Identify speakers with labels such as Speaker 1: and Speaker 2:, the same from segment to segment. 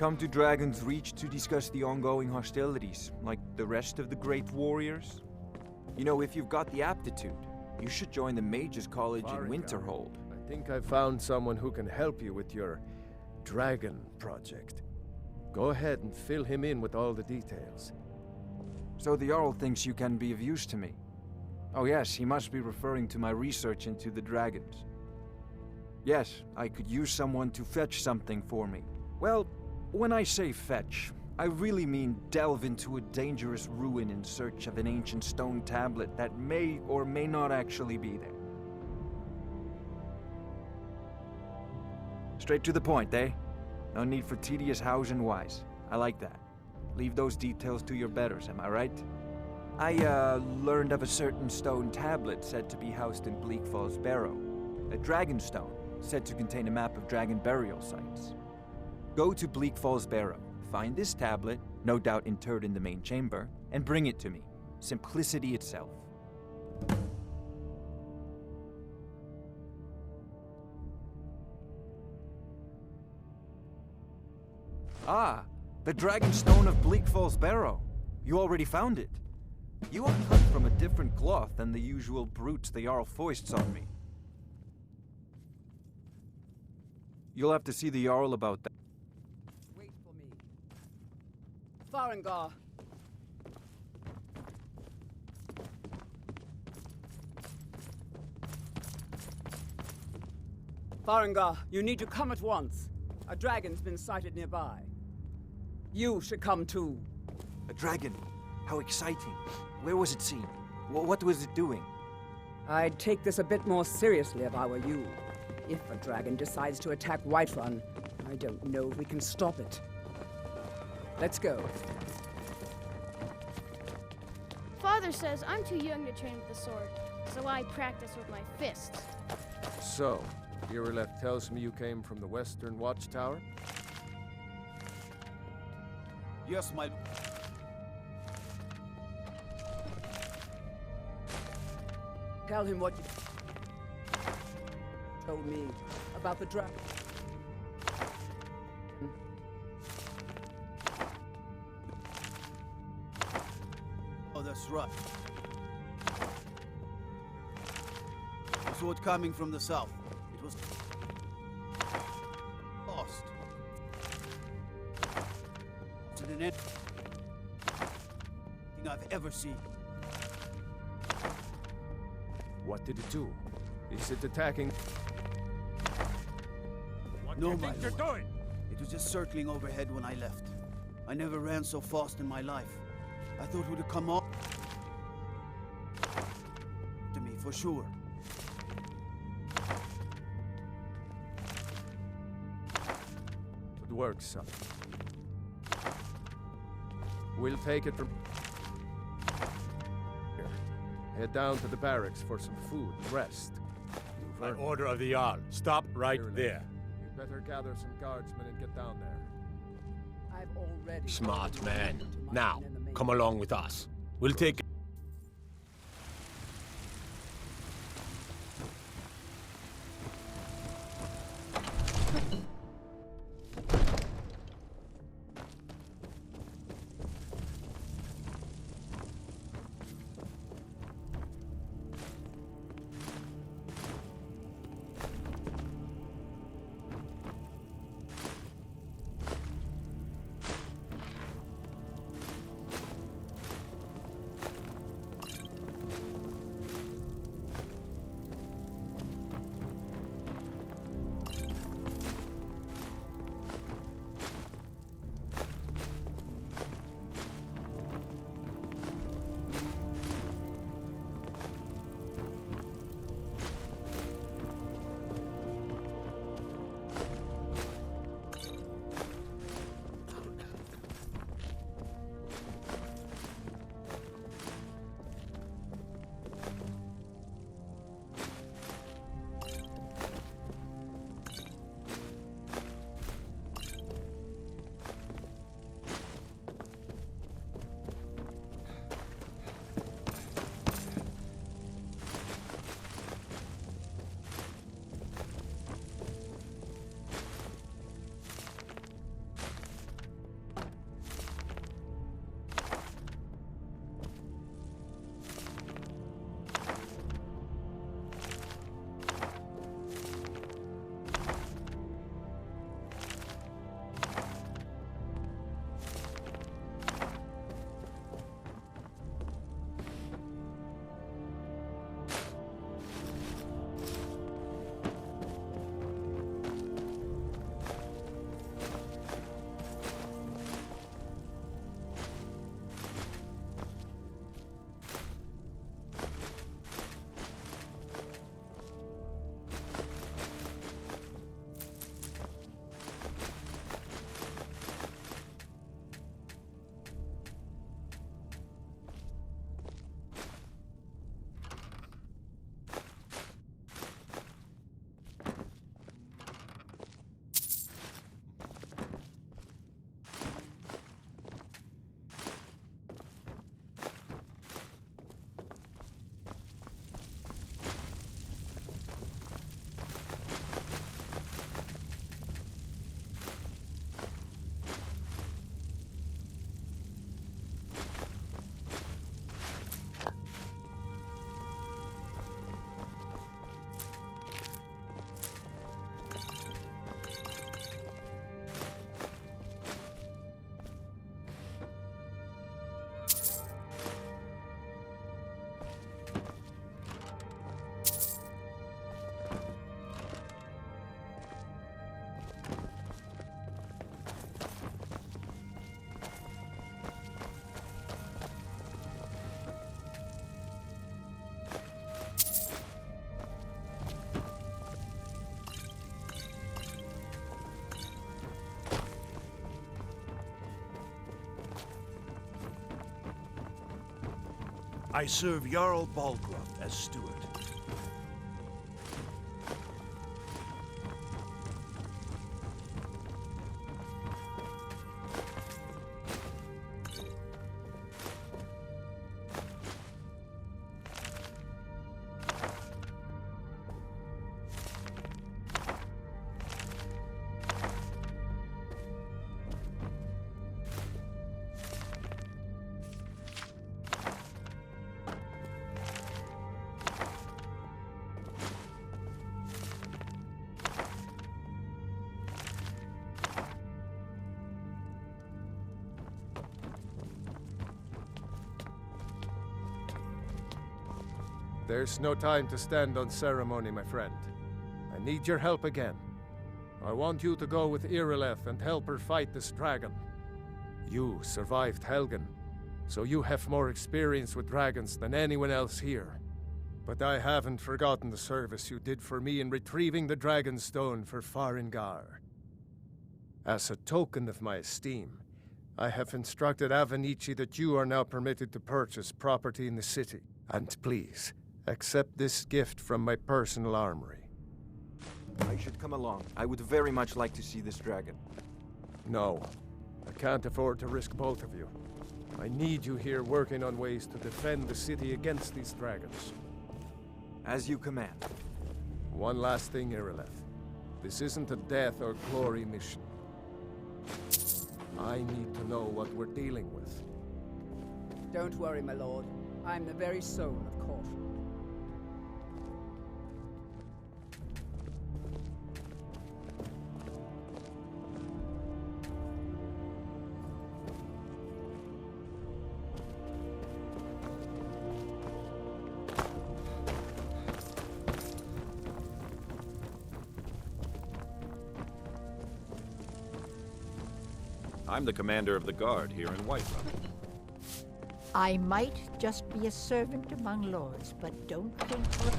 Speaker 1: Come to Dragon's Reach to discuss the ongoing hostilities, like the rest of the great warriors? You know, if you've got the aptitude, you should join the Mages College in Winterhold.
Speaker 2: I think I found someone who can help you with your dragon project. Go ahead and fill him in with all the details.
Speaker 1: So the Jarl thinks you can be of use to me. Oh yes, he must be referring to my research into the dragons. Yes, I could use someone to fetch something for me. Well, when I say fetch, I really mean delve into a dangerous ruin in search of an ancient stone tablet that may or may not actually be there. Straight to the point, eh? No need for tedious hows and whys. I like that. Leave those details to your betters, am I right? I, learned of a certain stone tablet said to be housed in Bleak Falls Barrow. A dragon stone, said to contain a map of dragon burial sites. Go to Bleak Falls Barrow, find this tablet, no doubt interred in the main chamber, and bring it to me. Simplicity itself. Ah, the Dragon Stone of Bleak Falls Barrow. You already found it. You are cut from a different cloth than the usual brutes the Jarl foists on me. You'll have to see the Jarl about that.
Speaker 3: Wait for me. Farengar. Farengar, you need to come at once. A dragon's been sighted nearby. You should come too.
Speaker 1: A dragon? How exciting. Where was it seen? What was it doing?
Speaker 3: I'd take this a bit more seriously if I were you. If a dragon decides to attack Whiterun, I don't know if we can stop it. Let's go.
Speaker 4: Father says I'm too young to train with the sword, so I practice with my fists.
Speaker 2: So, Irileth tells me you came from the Western Watchtower?
Speaker 5: Yes, my...
Speaker 3: Tell him what you told me about the dragon.
Speaker 5: Oh, that's right. The sword coming from the south. It was... lost. To the net... thing I've ever seen.
Speaker 2: What did it do? Is it attacking?
Speaker 5: No, my lord. It was just circling overhead when I left. I never ran so fast in my life. I thought it would have come up to me for sure.
Speaker 2: Good work, son. We'll take it from here. Head down to the barracks for some food and rest.
Speaker 6: By order of the Jarl. Stop right
Speaker 2: Irileth,
Speaker 6: there.
Speaker 2: You'd better gather some guardsmen and get down there.
Speaker 3: I've already...
Speaker 6: Smart man. Now, come along with us. We'll take...
Speaker 7: I serve Jarl Balgruuf as steward.
Speaker 2: There's no time to stand on ceremony, my friend. I need your help again. I want you to go with Irileth and help her fight this dragon. You survived Helgen, so you have more experience with dragons than anyone else here. But I haven't forgotten the service you did for me in retrieving the Dragon Stone for Farengar. As a token of my esteem, I have instructed Avenici that you are now permitted to purchase property in the city. And please, accept this gift from my personal armory.
Speaker 1: I should come along. I would very much like to see this dragon.
Speaker 2: No, I can't afford to risk both of you. I need you here working on ways to defend the city against these dragons.
Speaker 1: As you command.
Speaker 2: One last thing, Irileth. This isn't a death or glory mission. I need to know what we're dealing with.
Speaker 3: Don't worry, my lord. I'm the very soul of caution.
Speaker 8: I'm the commander of the guard here in Whiterun.
Speaker 9: I might just be a servant among lords, but don't think for a...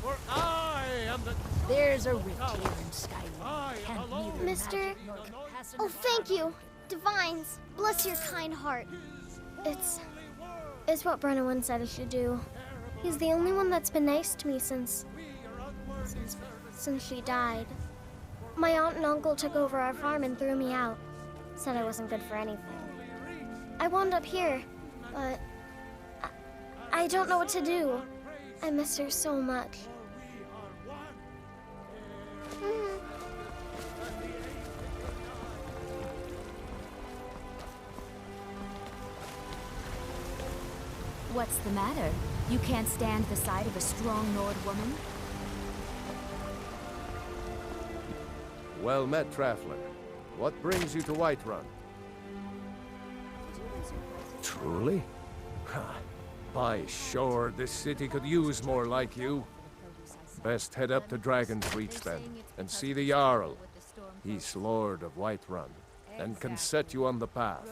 Speaker 7: For I am the...
Speaker 9: There's a rift here in Skyrim. Can't neither
Speaker 4: Mister...
Speaker 9: magic nor capacity...
Speaker 4: Oh, thank you. Divines, bless your kind heart. It's what Brennan said I should do. He's the only one that's been nice to me since she died. My aunt and uncle took over our farm and threw me out. Said I wasn't good for anything. I wound up here, but I don't know what to do. I miss her so much.
Speaker 10: What's the matter? You can't stand the sight of a strong Nord woman?
Speaker 2: Well met, Traveler. What brings you to Whiterun? Truly? By sure, this city could use more like you. Best head up to Dragon's Reach then, and see the Jarl. He's Lord of Whiterun, and can set you on the path.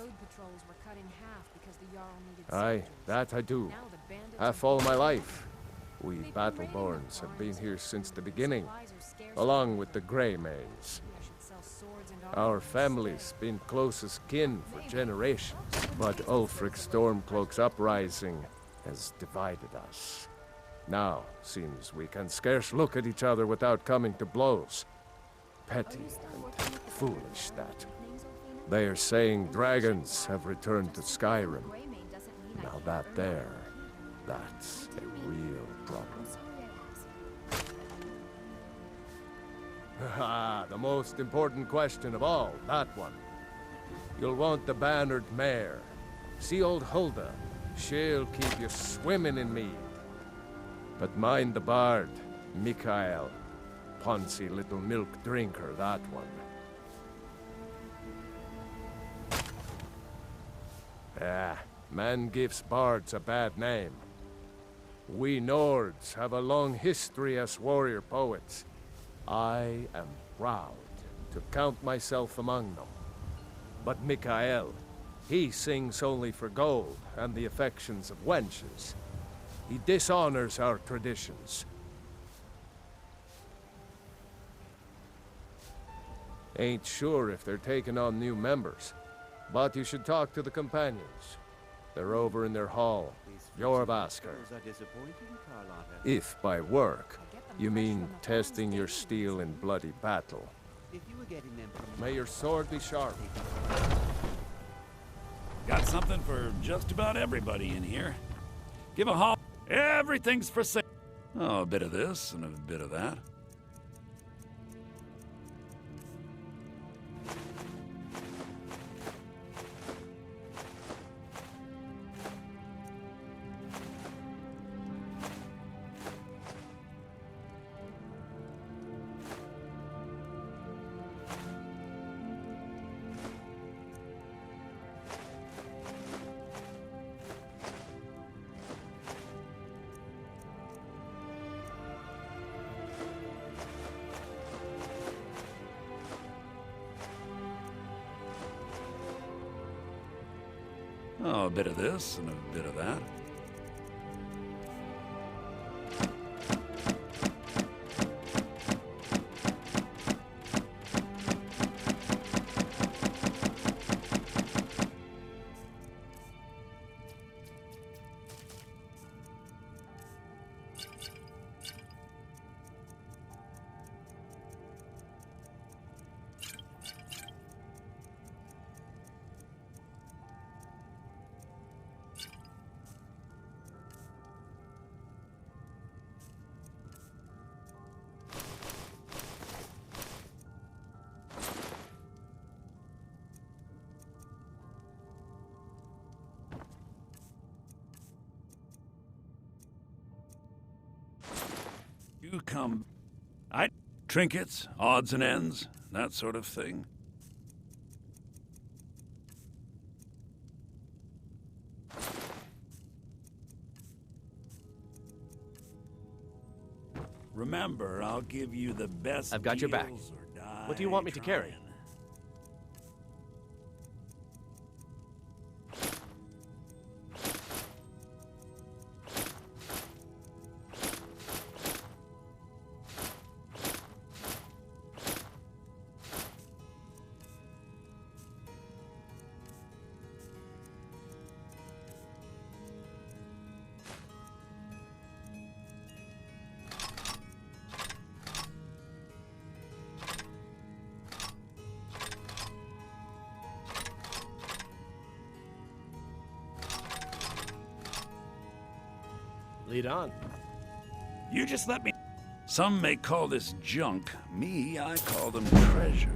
Speaker 2: Aye, that I do. Half all my life. We Battleborns have been here since the beginning, along with the Greymanes. Our family's been close as kin for generations, but Ulfric Stormcloak's uprising has divided us. Now, seems we can scarce look at each other without coming to blows. Petty and foolish, that. They are saying dragons have returned to Skyrim. Now that's a real problem. Ah, the most important question of all, that one. You'll want the bannered mare. See old Hulda. She'll keep you swimming in mead. But mind the bard, Mikael. Poncy little milk drinker, that one. Ah, man gives bards a bad name. We Nords have a long history as warrior poets. I am proud to count myself among them. But Mikael, he sings only for gold and the affections of wenches. He dishonors our traditions. Ain't sure if they're taking on new members, but you should talk to the companions. They're over in their hall, Jorvaskar. If by work, you mean testing your steel in bloody battle. May your sword be sharp.
Speaker 11: Got something for just about everybody in here. Give a haul. Everything's for sale. Oh, a bit of this and a bit of that. Oh, a bit of this and a bit of that. You come... trinkets, odds and ends, that sort of thing. Remember, I'll give you the best.
Speaker 6: I've got your back. What do you want me to carry? Lead on.
Speaker 11: You just let me... Some may call this junk. Me, I call them treasures.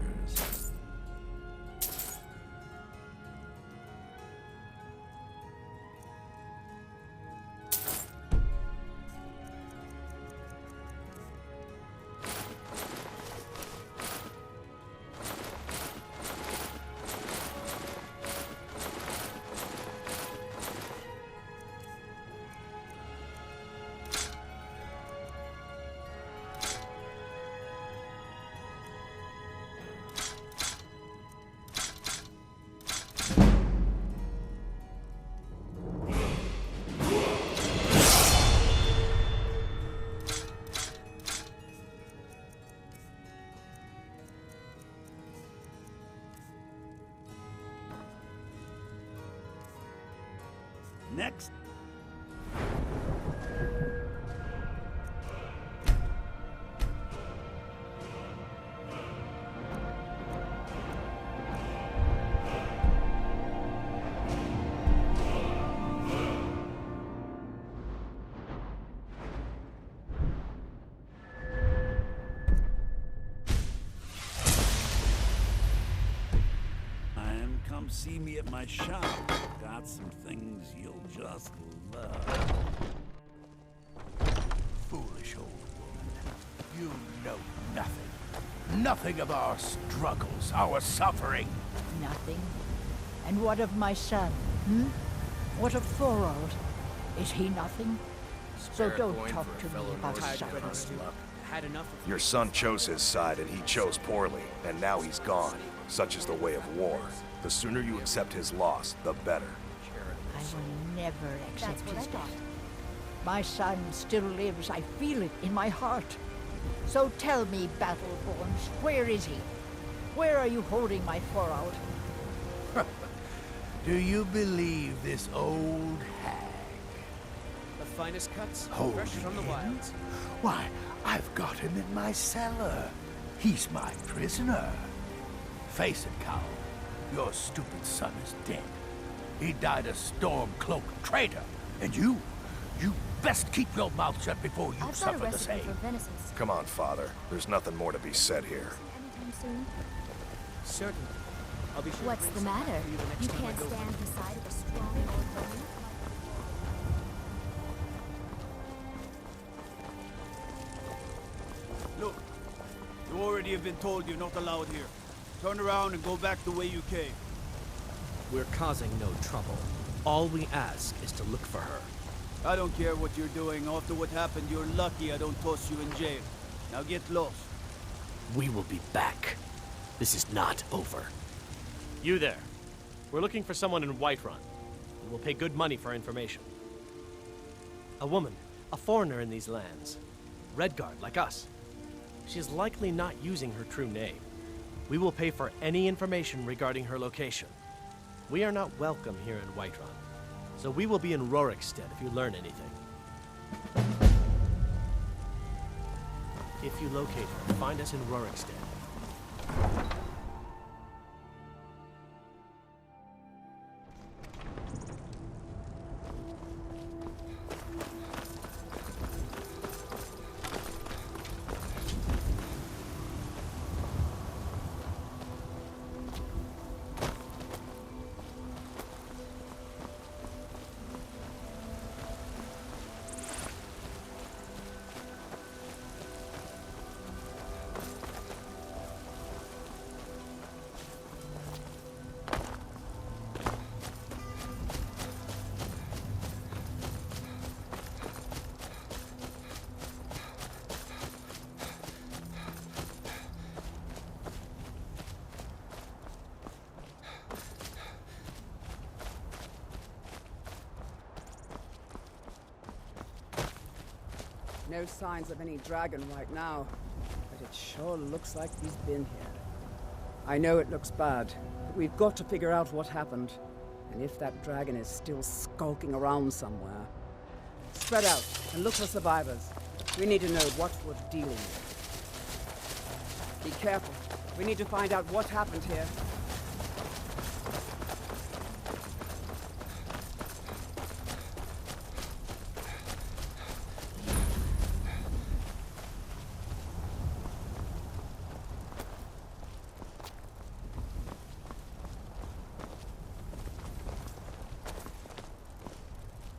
Speaker 11: Next. Come see me at my shop. Got some things you'll just love.
Speaker 7: Foolish old woman. You know nothing. Nothing of our struggles, our suffering.
Speaker 9: Nothing. And what of my son, What of Thorold? Is he nothing? So don't talk to me about suffering.
Speaker 12: had enough of
Speaker 13: Your son chose his side and he chose poorly, and now he's gone. Such is the way of war. The sooner you accept his loss, the better.
Speaker 9: I will never accept his death. My son still lives. I feel it in my heart. So tell me, Battleborns, where is he? Where are you holding my four out?
Speaker 7: Do you believe this old hag?
Speaker 12: the finest cuts,
Speaker 7: Holding
Speaker 12: fresh from the
Speaker 7: him?
Speaker 12: wilds.
Speaker 7: Why, I've got him in my cellar. He's my prisoner. Face it, Cowl. Your stupid son is dead. He died a storm-cloaked traitor. And you best keep your mouth shut before you
Speaker 10: I've got a
Speaker 7: suffer the
Speaker 10: recipe
Speaker 7: same.
Speaker 10: for venison.
Speaker 13: Come on, Father. There's nothing more to be said here.
Speaker 10: Anytime soon.
Speaker 12: Certainly. I'll be sure to
Speaker 10: What's
Speaker 12: bring
Speaker 10: the
Speaker 12: some back
Speaker 10: matter?
Speaker 12: for you the next
Speaker 10: You
Speaker 12: time I
Speaker 10: can't
Speaker 12: go there.
Speaker 10: stand the sight of a strong old woman?
Speaker 5: Look, you already have been told you're not allowed here. Turn around and go back the way you came.
Speaker 12: We're causing no trouble. All we ask is to look for her.
Speaker 5: I don't care what you're doing. After what happened, you're lucky I don't toss you in jail. Now get lost.
Speaker 12: We will be back. This is not over.
Speaker 14: You there. We're looking for someone in Whiterun. We will pay good money for information. A woman, a foreigner in these lands. Redguard, like us. She is likely not using her true name. We will pay for any information regarding her location. We are not welcome here in Whiterun, so we will be in Rorikstead if you learn anything. If you locate her, find us in Rorikstead.
Speaker 3: No signs of any dragon right now, but it sure looks like he's been here. I know it looks bad, but we've got to figure out what happened, and if that dragon is still skulking around somewhere. Spread out and look for survivors. We need to know what we're dealing with. Be careful. We need to find out what happened here.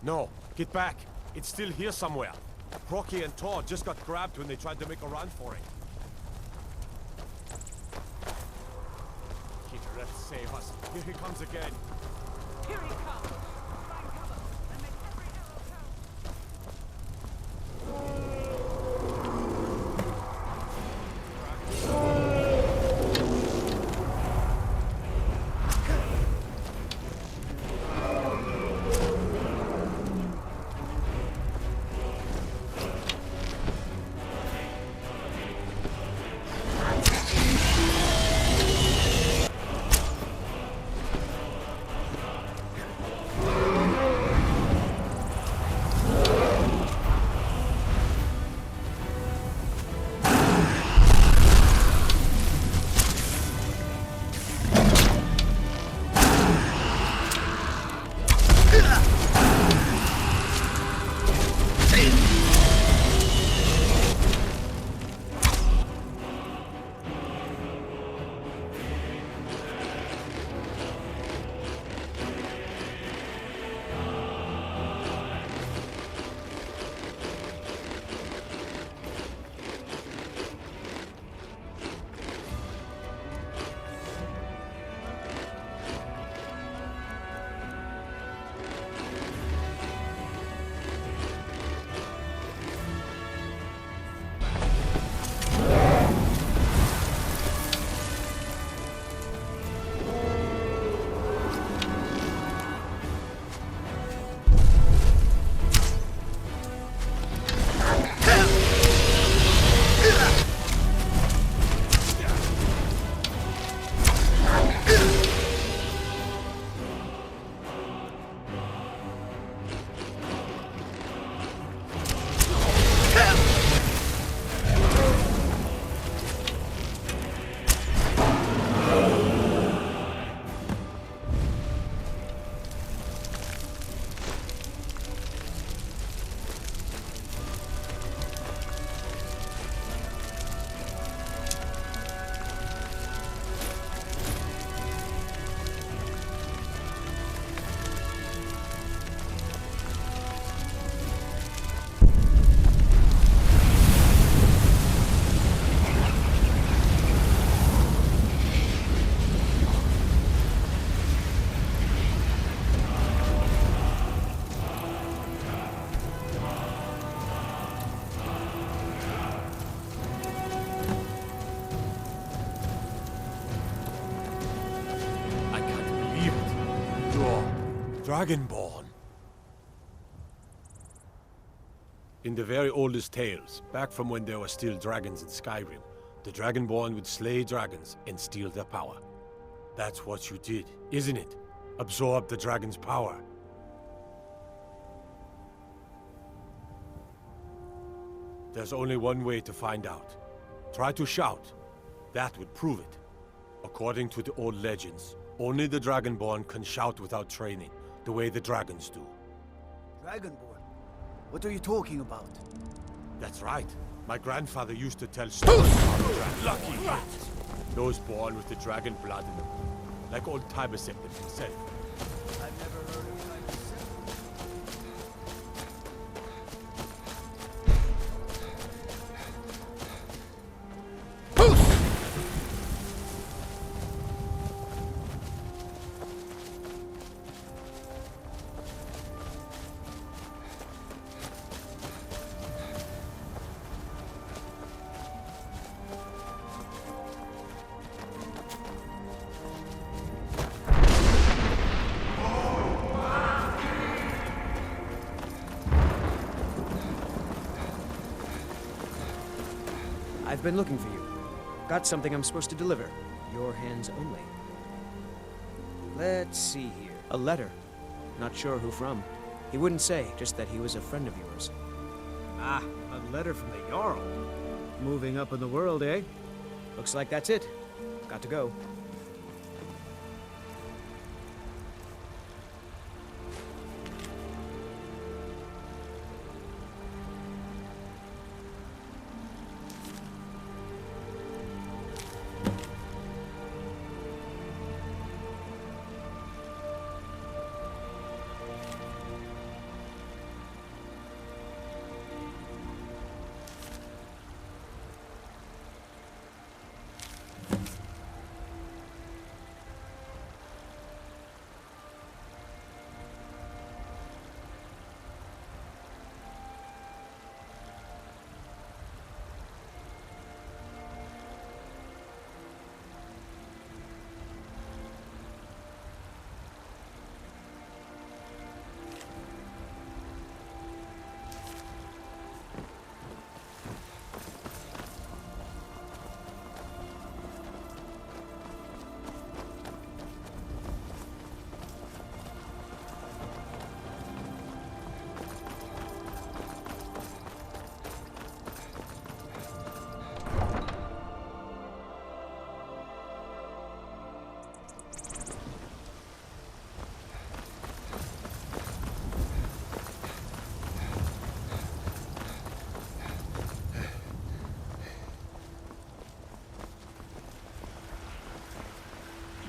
Speaker 6: No, get back. It's still here somewhere. Crocky and Todd just got grabbed when they tried to make a run for it. Kittereth, save us. Here he comes again.
Speaker 3: Here he comes! Find cover and make every
Speaker 6: Dragonborn. In the very oldest tales, back from when there were still dragons in Skyrim, the Dragonborn would slay dragons and steal their power. That's what you did, isn't it? Absorb the dragon's power. There's only one way to find out. Try to shout. That would prove it. According to the old legends, only the Dragonborn can shout without training, the way the dragons do.
Speaker 5: Dragonborn? What are you talking about?
Speaker 6: That's right. My grandfather used to tell stories about the dragon. Lucky rats! Those born with the dragon blood in them. Like old Tibesek himself.
Speaker 5: I've never heard of
Speaker 12: I've been looking for you. Got something I'm supposed to deliver. Your hands only. Let's see here. A letter. Not sure who from. He wouldn't say, just that he was a friend of yours. Ah, a letter from the Jarl. Moving up in the world, eh? Looks like that's it. Got to go.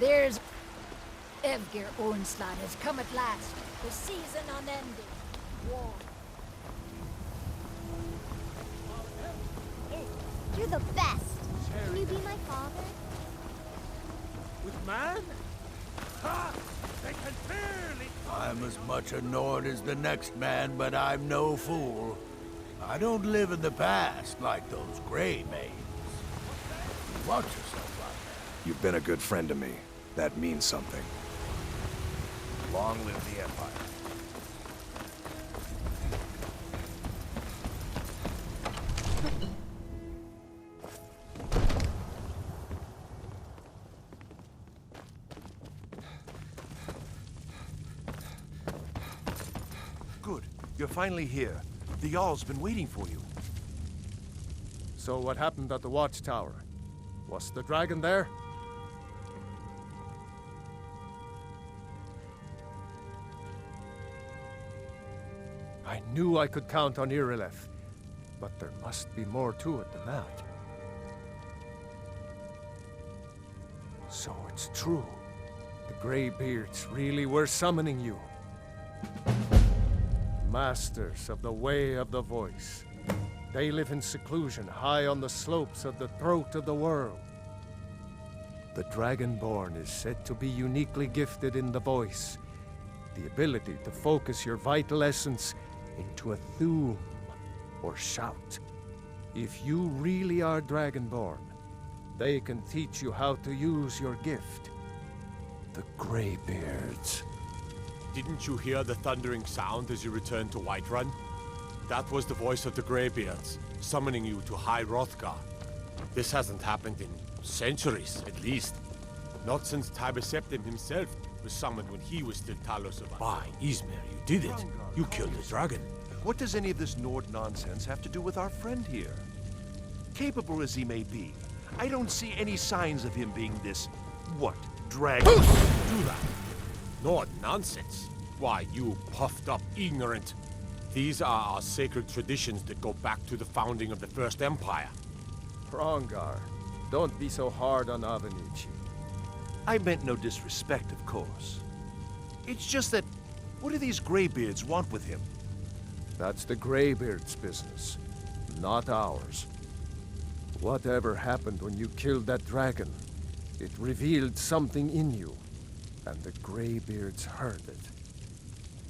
Speaker 9: There's... Evgir Onslaught has come at last. The season unending. War.
Speaker 4: You're the best. Can you be my father?
Speaker 7: With man? Ha! They can barely... I'm as much a Nord as the next man, but I'm no fool. I don't live in the past like those gray maids. Watch yourself out there.
Speaker 13: You've been a good friend to me. That means something.
Speaker 7: Long live the Empire.
Speaker 13: Good. You're finally here. The Jarl's been waiting for you.
Speaker 2: So what happened at the watchtower? Was the dragon there? I knew I could count on Irileth, but there must be more to it than that. So it's true. The Greybeards really were summoning you. Masters of the Way of the Voice. They live in seclusion high on the slopes of the throat of the world. The Dragonborn is said to be uniquely gifted in the voice, the ability to focus your vital essence into a thum or shout. If you really are Dragonborn, they can teach you how to use your gift. The Greybeards.
Speaker 6: Didn't you hear the thundering sound as you returned to Whiterun? That was the voice of the Greybeards, summoning you to High Hrothgar. This hasn't happened in centuries, at least. Not since Tiber Septim himself was summoned when he was still Talos of... By Ysmir, you did it. You killed the dragon.
Speaker 7: What does any of this Nord nonsense have to do with our friend here? Capable as he may be, I don't see any signs of him being this... what? Dragon?
Speaker 6: Do that. Nord nonsense. Why, you puffed up ignorant. These are our sacred traditions that go back to the founding of the First Empire.
Speaker 2: Hrongar, don't be so hard on Avenicci.
Speaker 7: I meant no disrespect, of course. It's just that, what do these Greybeards want with him?
Speaker 2: That's the Greybeards' business, not ours. Whatever happened when you killed that dragon, it revealed something in you, and the Greybeards heard it.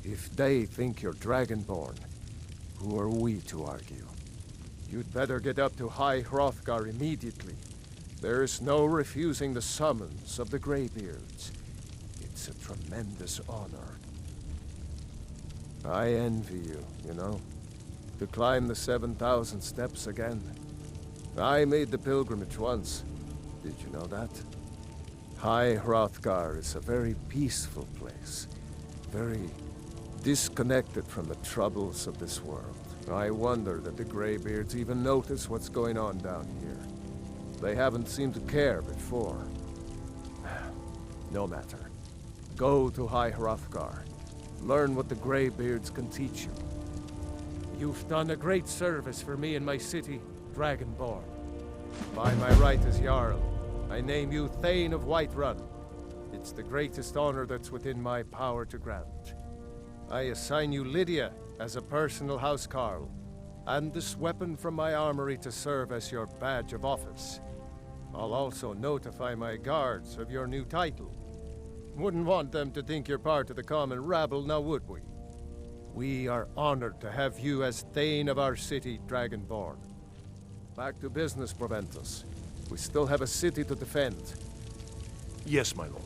Speaker 2: If they think you're Dragonborn, who are we to argue? You'd better get up to High Hrothgar immediately. There's no refusing the summons of the Greybeards. It's a tremendous honor. I envy you, you know, to climb the 7,000 steps again. I made the pilgrimage once. Did you know that? High Hrothgar is a very peaceful place. Very disconnected from the troubles of this world. I wonder that the Greybeards even notice what's going on down here. They haven't seemed to care before. No matter. Go to High Hrothgar. Learn what the Greybeards can teach you. You've done a great service for me and my city, Dragonborn. By my right as Jarl, I name you Thane of Whiterun. It's the greatest honor that's within my power to grant. I assign you Lydia as a personal housecarl, and this weapon from my armory to serve as your badge of office. I'll also notify my guards of your new title. Wouldn't want them to think you're part of the common rabble, now would we? We are honored to have you as Thane of our city, Dragonborn. Back to business, Proventus. We still have a city to defend.
Speaker 7: Yes, my lord.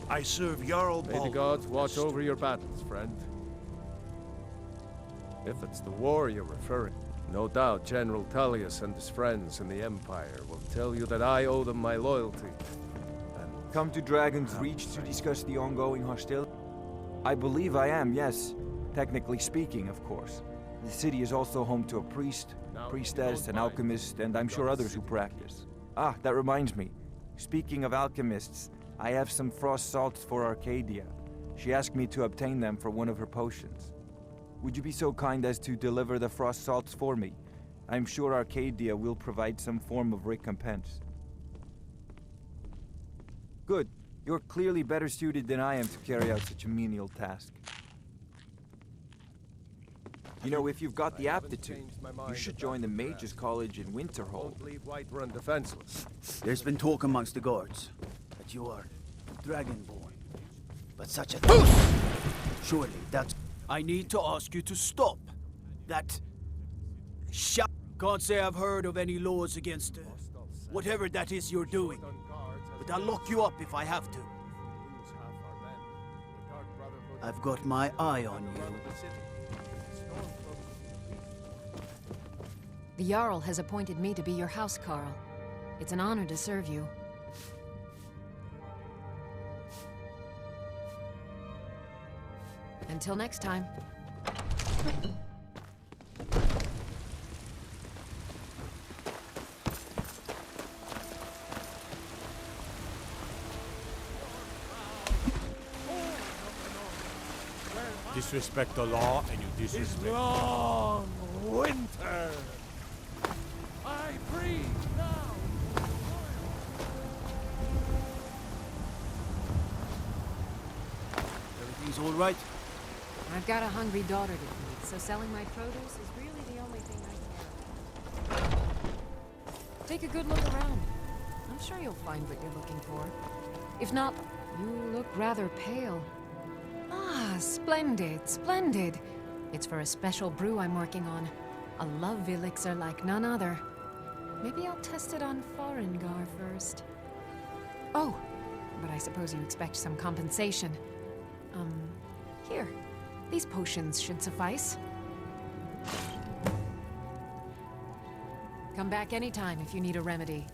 Speaker 7: I serve Jarl
Speaker 2: May the gods watch over your battles, friend. If it's the war you're referring, no doubt General Tullius and his friends in the Empire will tell you that I owe them my loyalty. And
Speaker 1: come to Dragon's Reach to discuss the ongoing hostility? I believe I am, yes. Technically speaking, of course. The city is also home to a priest, priestess, an alchemist, and I'm sure others who practice. Ah, that reminds me. Speaking of alchemists, I have some frost salts for Arcadia. She asked me to obtain them for one of her potions. Would you be so kind as to deliver the frost salts for me? I'm sure Arcadia will provide some form of recompense. Good. You're clearly better suited than I am to carry out such a menial task. You know, if you've got the aptitude, you should join the Mages College in Winterhold.
Speaker 2: Don't leave Whiterun defenseless.
Speaker 5: There's been talk amongst the guards that you are Dragonborn. But such a... Surely that's... I need to ask you to stop. That... Can't say I've heard of any laws against... whatever that is you're doing. But I'll lock you up if I have to. I've got my eye on you.
Speaker 10: The Jarl has appointed me to be your housecarl. It's an honor to serve you. Until next time.
Speaker 6: Disrespect the law and you disrespect...
Speaker 2: This long winter! I breathe now!
Speaker 5: Everything's all right?
Speaker 10: I've got a hungry daughter to feed, so selling my produce is really the only thing I can do. Take a good look around. I'm sure you'll find what you're looking for. If not, you look rather pale. Ah, splendid, splendid. It's for a special brew I'm working on. A love elixir like none other. Maybe I'll test it on Foreign-Gar first. Oh, but I suppose you expect some compensation. Here. These potions should suffice. Come back anytime if you need a remedy.